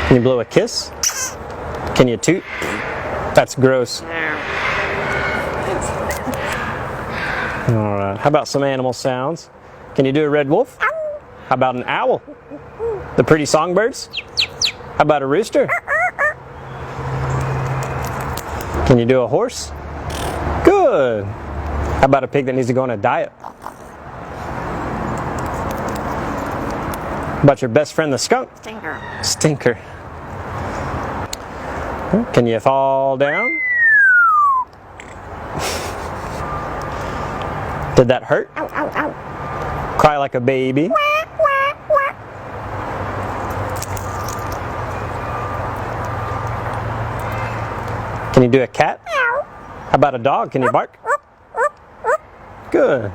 Can you blow a kiss? Can you toot? That's gross. Alright, how about some animal sounds? Can you do a red wolf? How about an owl? The pretty songbirds? How about a rooster? Can you do a horse? Good. How about a pig that needs to go on a diet? How about your best friend the skunk? Stinker. Stinker. Can you fall down? Did that hurt? Ow, ow, ow. Cry like a baby? Can you do a cat? How about a dog? Can you bark? Good.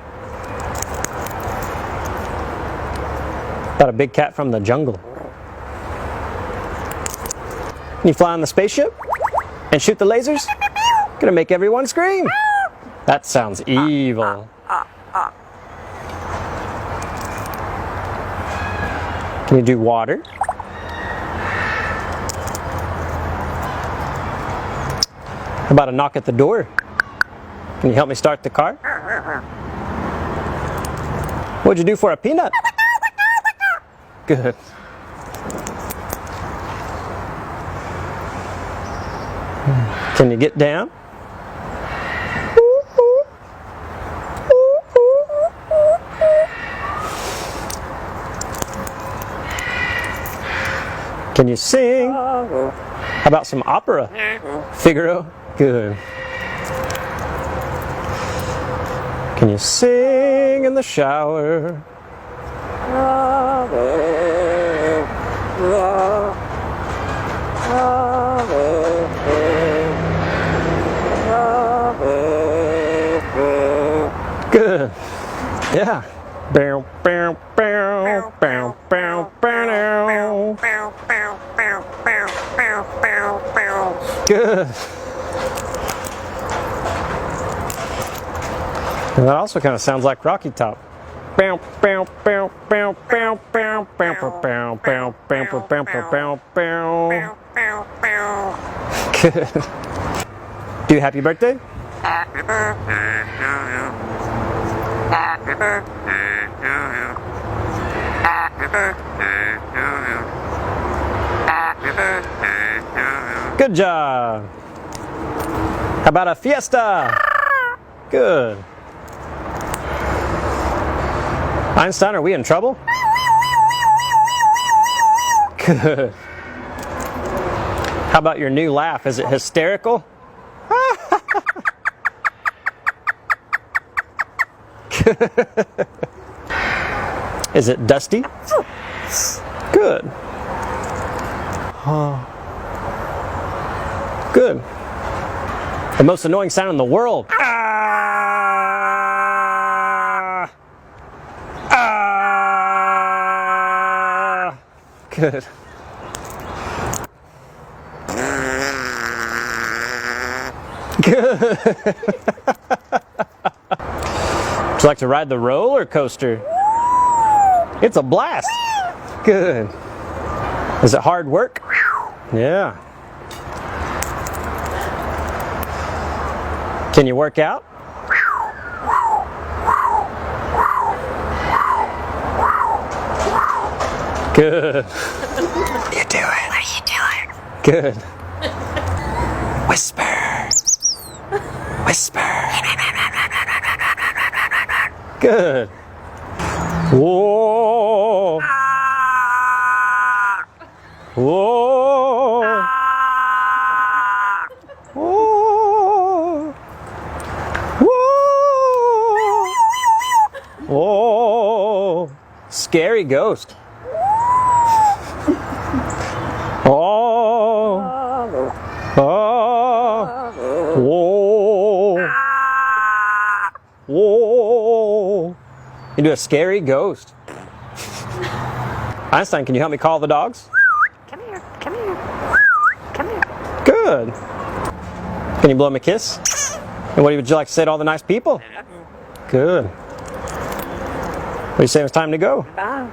About a big cat from the jungle? Can you fly on the spaceship? And shoot the lasers? Gonna make everyone scream. That sounds evil. Can you do water? How about a knock at the door? Can you help me start the car? What'd you do for a peanut? Good. Can you get down? Can you sing? How about some opera? Figaro? Good. Can you sing in the shower? Good. Yeah. Bow, bow, bow, bow, bow, bow. Good. And that also kind of sounds like Rocky Top. Bow, bow, bow, bow, bow, bow, bow, bow, bow, bow, bow, bow, bow. Good. Do you happy birthday? Happy birthday to you. Happy birthday to you. Happy birthday to you. Happy birthday to you. Good job. How about a fiesta? Good. Einstein, are we in trouble? Good. How about your new laugh? Is it hysterical? Is it dusty? Good. Good. The most annoying sound in the world. Ah! Ah! Good. Good. Would you like to ride the roller coaster? It's a blast. Good. Is it hard work? Yeah. Can you work out? Good. What are you doing? What are you doing? Good. Whisper. Whisper. Good. Whoa. Whoa. Whoa. Whoa. Whoa. Scary ghost. Oh. Oh. Whoa. Whoa. You do a scary ghost. Einstein, can you help me call the dogs? Come here, come here, come here. Good. Can you blow him a kiss? And what would you like to say to all the nice people? Good. What do you say it's time to go? Bye.